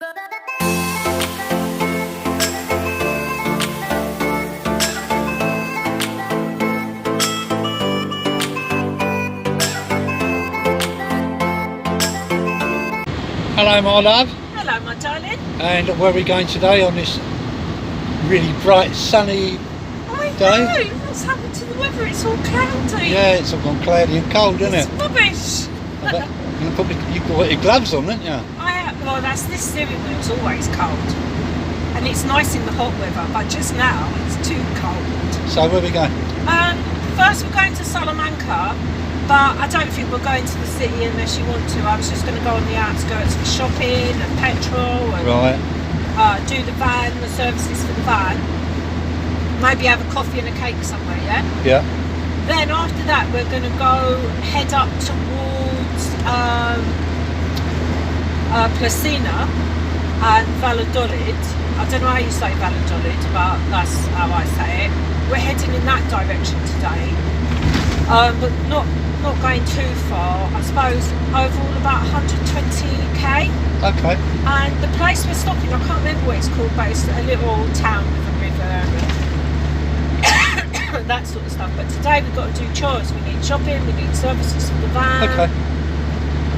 Hello my love. Hello my darling. And look where we're going today on this really bright sunny day. I know, what's happened to the weather? It's all cloudy. Yeah, it's all gone cloudy and cold, isn't it? It's rubbish. You've got your gloves on, haven't you? Well, this steering wheel's always cold. And it's nice in the hot weather, but just now it's too cold. So where are we going? First we're going to Salamanca, but I don't think we're going to the city unless you want to. I was just going to go on the outskirts for shopping and petrol and do the van, the services for the van. Maybe have a coffee and a cake somewhere, yeah? Yeah. Then after that we're going to go head up towards Placina and Valladolid. I don't know how you say Valladolid, but that's how I say it. We're heading in that direction today, but not going too far. I suppose overall about 120k. Okay. And the place we're stopping, I can't remember what it's called, but it's a little town with a river and that sort of stuff. But today we've got to do chores. We need shopping, we need services for the van. Okay.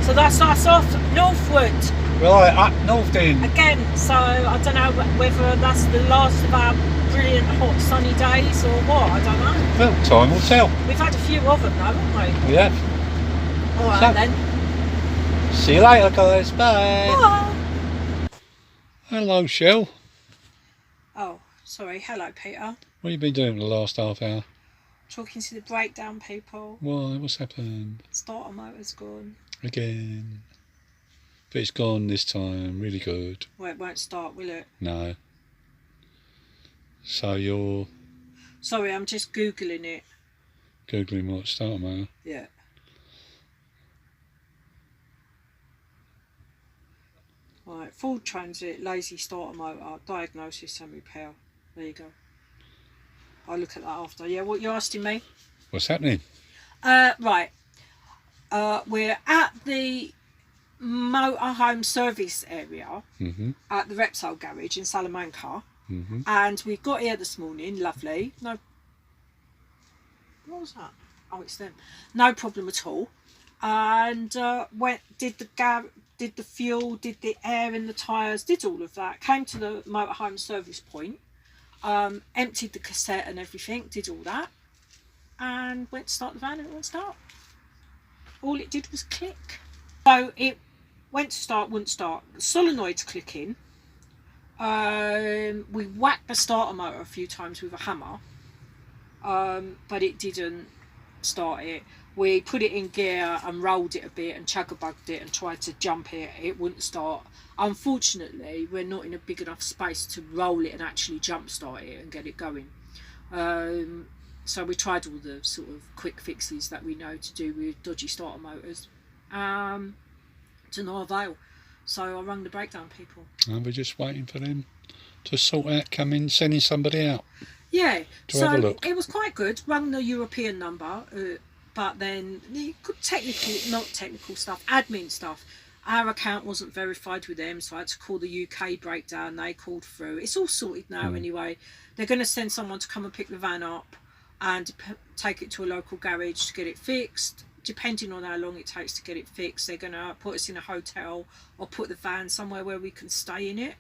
So that's us off northward. Right, up north then. Again, so I don't know whether that's the last of our brilliant hot sunny days or what, I don't know. Well, time will tell. We've had a few of them though, haven't we? We have. Alright then. See you later guys, bye. Bye. Hello Shell. Oh, sorry, hello Peter. What have you been doing for the last half hour? Talking to the breakdown people. Why, what's happened? Starter motor's gone. Again. But it's gone this time, really good. Well, it won't start, will it? No. So you're Sorry, I'm just Googling it. Googling what starter motor? Yeah. Right, full transit, lazy starter motor, diagnosis and repair. There you go. I'll look at that after. Yeah, what you're asking me? What's happening? Right. We're at the Motorhome service area at the Repsol garage in Salamanca, and we got here this morning. Lovely. No. What was that? Oh, it's them. No problem at all. And did the fuel, did the air in the tyres, did all of that. Came to the Motorhome service point, emptied the cassette and everything, did all that, and went to start the van and it wouldn't start. All it did was click. So it went to start, wouldn't start. The solenoid's clicking. We whacked the starter motor a few times with a hammer, but it didn't start it. We put it in gear and rolled it a bit and chugga-bugged it and tried to jump it. It wouldn't start. Unfortunately, we're not in a big enough space to roll it and actually jump start it and get it going. So we tried all the sort of quick fixes that we know to do with dodgy starter motors. To no avail. So I rang the breakdown people. And we're just waiting for them to sort out coming, sending somebody out. Yeah, to have a look. It was quite good. Rang the European number, but then the not technical stuff, admin stuff. Our account wasn't verified with them, so I had to call the UK breakdown. They called through. It's all sorted now anyway. They're going to send someone to come and pick the van up and take it to a local garage to get it fixed. Depending on how long it takes to get it fixed, they're going to put us in a hotel or put the van somewhere where we can stay in it.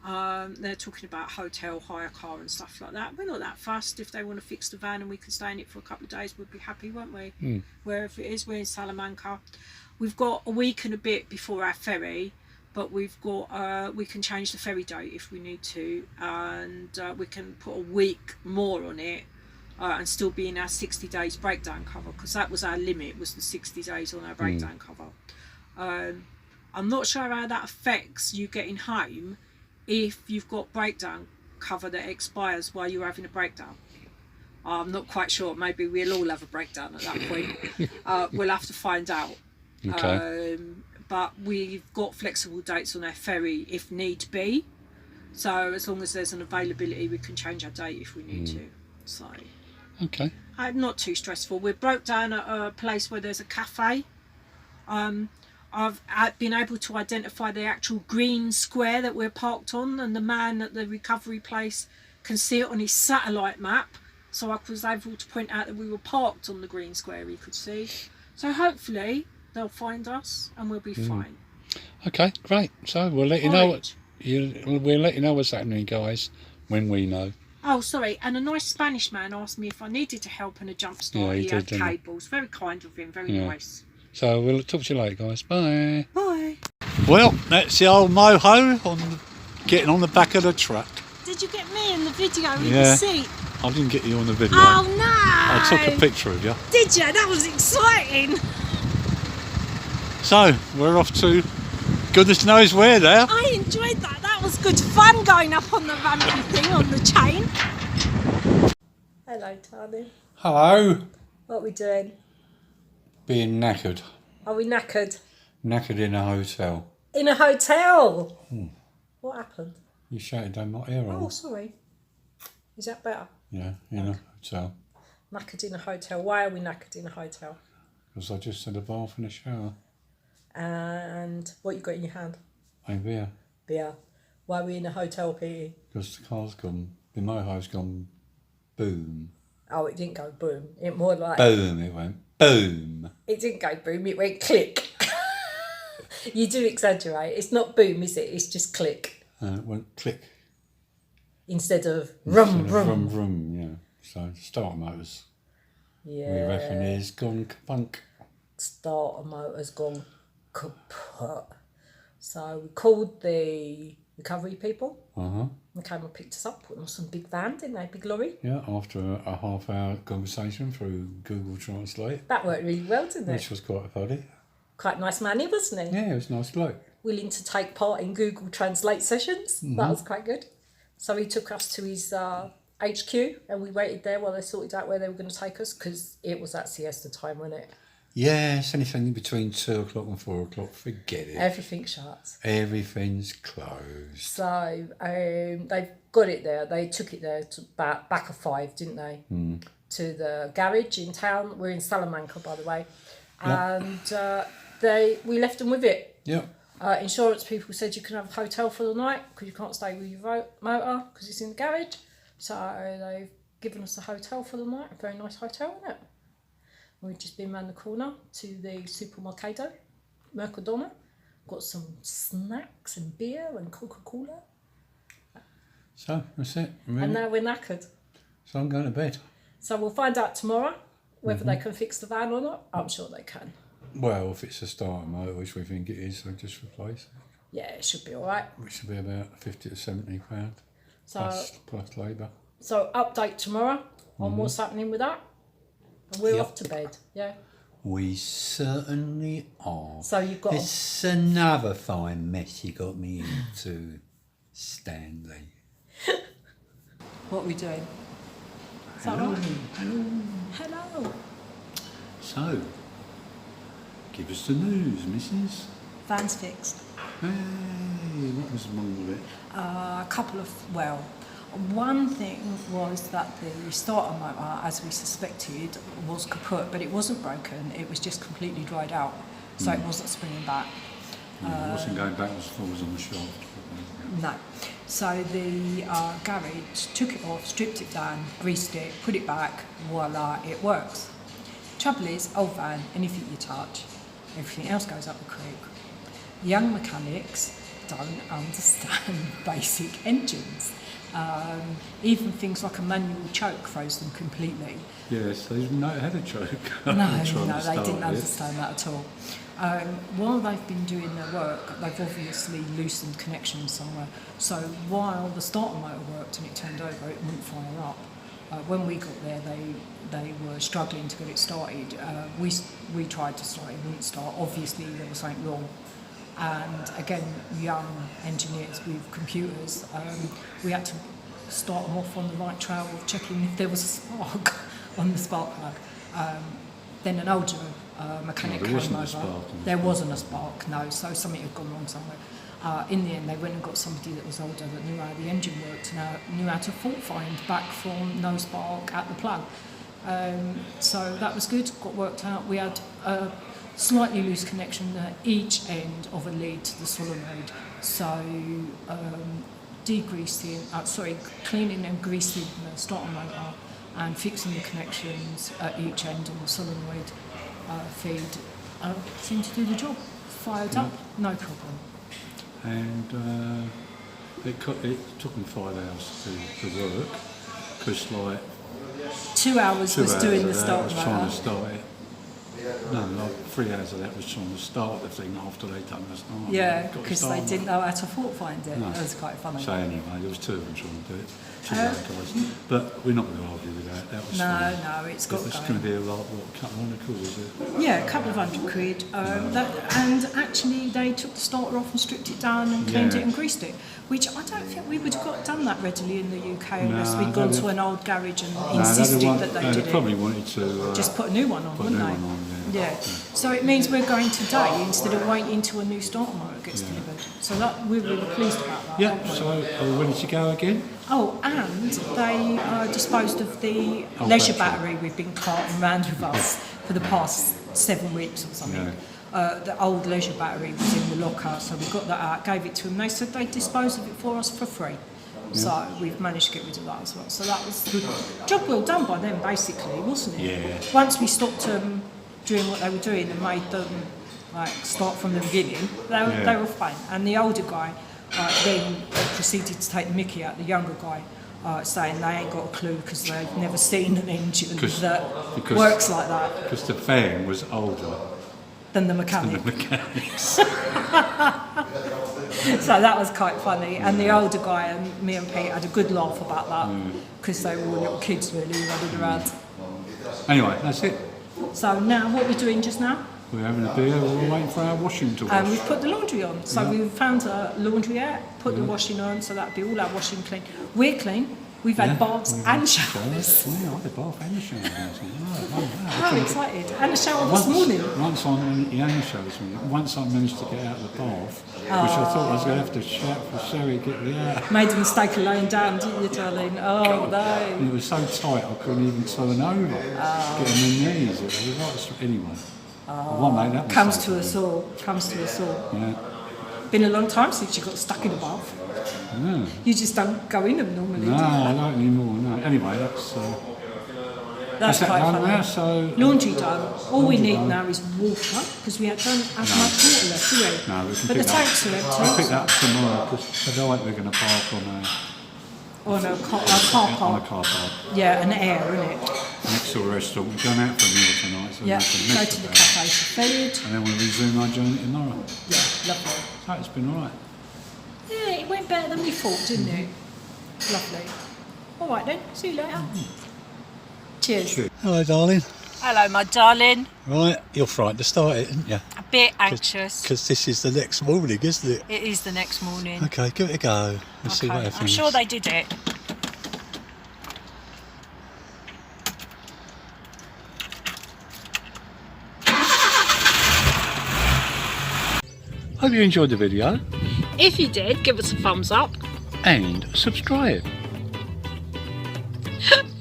They're talking about hotel, hire car and stuff like that. We're not that fussed. If they want to fix the van and we can stay in it for a couple of days, we'd be happy, won't we? Wherever it is, we're in Salamanca. We've got a week and a bit before our ferry, but we've got we can change the ferry date if we need to, and we can put a week more on it. And still be in our 60 days breakdown cover, because that was our limit, was the 60 days on our breakdown cover. I'm not sure how that affects you getting home if you've got breakdown cover that expires while you're having a breakdown. I'm not quite sure. Maybe we'll all have a breakdown at that point. We'll have to find out. Okay. But we've got flexible dates on our ferry if need be. So as long as there's an availability, we can change our date if we need to. So. Okay. Not too stressful. We broke down at a place where there's a cafe. I I've been able to identify the actual green square that we're parked on, and the man at the recovery place can see it on his satellite map. So I was able to point out that we were parked on the green square he could see. So hopefully they'll find us and we'll be fine. Okay, great. So we'll let you know we'll let you know what's happening, guys, when we know. Oh, sorry. And a nice Spanish man asked me if I needed to help in a jump start. He had cables. Very kind of him. Very nice. So we'll talk to you later, guys. Bye. Bye. Well, that's the old MoHo getting on the back of the truck. Did you get me in the video in the seat? I didn't get you on the video. Oh no! I took a picture of you. Did you? That was exciting. So we're off to goodness knows where there. I enjoyed that. That was good fun going up on the rampy thing on the chain. Hello, Tani. Hello. What are we doing? Being knackered. Are we knackered? Knackered in a hotel. In a hotel? What happened? You shouted down my ear on. Oh, sorry. Is that better? Yeah, in a hotel. Knackered in a hotel. Why are we knackered in a hotel? Because I just had a bath and a shower. And what you got in your hand? A beer. Beer. Why are we in a hotel, Petey? Because the car's gone, the MoHo's gone boom. Oh, it didn't go boom. It more like... Boom, it went boom. It didn't go boom, it went click. You do exaggerate. It's not boom, is it? It's just click. It went click. Instead of rum, rum. Rum, rum, yeah. So starter motors, we reckon, is gone kapunk. Starter motor's gone kaput. So we called the recovery people. They came and picked us up, put them on some big van, didn't they? Big lorry. Yeah, after a half-hour conversation through Google Translate. That worked really well, didn't it? Which was quite funny. Quite nice manny, wasn't he? Yeah, it was a nice bloke. Willing to take part in Google Translate sessions. That was quite good. So he took us to his HQ and we waited there while they sorted out where they were going to take us, because it was at siesta time, wasn't it? Yes, anything between 2 o'clock and 4 o'clock, forget it. Everything shuts. Everything's closed. So they've got it there. They took it there to back of 5, didn't they? To the garage in town. We're in Salamanca, by the way. And we left them with it. Yeah. Insurance people said you can have a hotel for the night because you can't stay with your motor because it's in the garage. So they've given us a hotel for the night. A very nice hotel, isn't it? We've just been round the corner to the supermercado, Mercadona. Got some snacks and beer and Coca-Cola. So that's it. Really. And now we're knackered. So I'm going to bed. So we'll find out tomorrow whether they can fix the van or not. I'm sure they can. Well, if it's a starter motor, which we think it is, they'll just replace it. Yeah, it should be all right. Which should be about £50 to £70 plus labour. So update tomorrow on what's happening with that. And we're off to bed, yeah? We certainly are. So you've got... It's another fine mess you got me into, Stanley. What are we doing? Hello. Hello. So, give us the news, Mrs. Van's fixed. Hey, what was wrong with it? A couple of... Well, one thing was that the starter motor, as we suspected, was kaput, but it wasn't broken. It was just completely dried out, so it wasn't springing back. It wasn't going backwards and forwards on the shaft. No. So the garage took it off, stripped it down, greased it, put it back, voila, it works. Trouble is, old van, anything you touch, everything else goes up the creek. Young mechanics don't understand basic engines. Even things like a manual choke throws them completely. Yes, they didn't know it had a choke. No, they didn't understand that at all. While they've been doing their work, they've obviously loosened connections somewhere. So while the starter motor worked and it turned over, it wouldn't fire up. When we got there, they were struggling to get it started. We tried to start, it wouldn't start. Obviously, there was something wrong. And again, young engineers with computers, we had to start them off on the right trail of checking if there was a spark on the spark plug. Then an older mechanic came over. There wasn't a spark, no, so something had gone wrong somewhere. In the end, they went and got somebody that was older that knew how the engine worked and knew how to fault find back from no spark at the plug. So that was good, got worked out. We had slightly loose connection at each end of a lead to the solenoid. So cleaning and greasing the starter motor and fixing the connections at each end on the solenoid feed seemed to do the job. Fired up, no problem. And it took me 5 hours to work, because like 2 hours was doing the starter motor. Trying to start it. No, like 3 hours of that was trying to start the thing after they'd done the start. Yeah, because they didn't know how to fault find it. No. That was quite funny. So anyway, there was 2 of them trying to do it. 2 other guys. But we're not going to argue with that. That was fun. No, it's got It's going to be a lot, what, a couple of £100, is it? Yeah, a couple of £100. And actually, they took the starter off and stripped it down and cleaned it and greased it, which I don't think we would have done that readily in the UK unless we'd gone to an old garage and insisted that they did it. They probably wanted to just put a new one on, wouldn't they? Yeah. So it means we're going today instead of waiting till a new starter motor gets delivered. So that we're really pleased about that. Yeah. So are we ready to go again? Oh, and they disposed of the leisure battery we've been carting around with us for the past 7 weeks or something. Yeah. The old leisure battery was in the locker, so we got that out, gave it to them. They said they'd dispose of it for us for free. Yeah. So we've managed to get rid of that as well. So that was good. Job well done by them, basically, wasn't it? Yeah. Once we stopped doing what they were doing and made them start from the beginning, they were fine. And the older guy then proceeded to take the mickey out the younger guy, saying they ain't got a clue because they've never seen an engine that works like that. Because the van was older than the mechanic. So that was quite funny. And the older guy and me and Pete had a good laugh about that because they were all little kids really running around. Anyway, that's it. So now what we're doing just now? We're having a beer, we're waiting for our washing to wash. We've put the laundry on. So we've found a laundry out, put the washing on, so that'll be all our washing clean. We're clean. We've had baths and showers. Yeah, I had a bath and a shower. How excited. And a shower this morning. Once I managed to get out of the bath, which I thought I was going to have to shout for Sherry to get me out. Made the mistake of laying down, didn't you, darling? Oh, no. And it was so tight I couldn't even turn over. Getting my knees. It was like, anyway. Comes to us all. Yeah. Been a long time since you got stuck in a bath. Yeah. You just don't go in them normally, do you? No, I don't anymore, no. Anyway, that's quite funny. now, so laundry done. All we need now is water, because we don't have much water left, do we? No, we can but the tanks are empty. We'll pick that up tomorrow, because I don't think we're going to park on a car park. Yeah, an air, isn't it? Next to a restaurant. We're going out for a meal tonight, so we can go to the cafe for food. And then we'll resume our journey tomorrow. Yeah, lovely. So it's been alright. Yeah, it went better than we thought, didn't it? Lovely. All right then, see you later. Cheers. Hello, darling. Hello, my darling. Right, you're frightened to start it, aren't you? A bit anxious. Because this is the next morning, isn't it? It is the next morning. Okay, give it a go. Let's see what happens. I'm sure they did it. Hope you enjoyed the video. If you did, give us a thumbs up. And subscribe.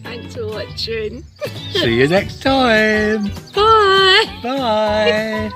Thanks for watching. See you next time. Bye. Bye.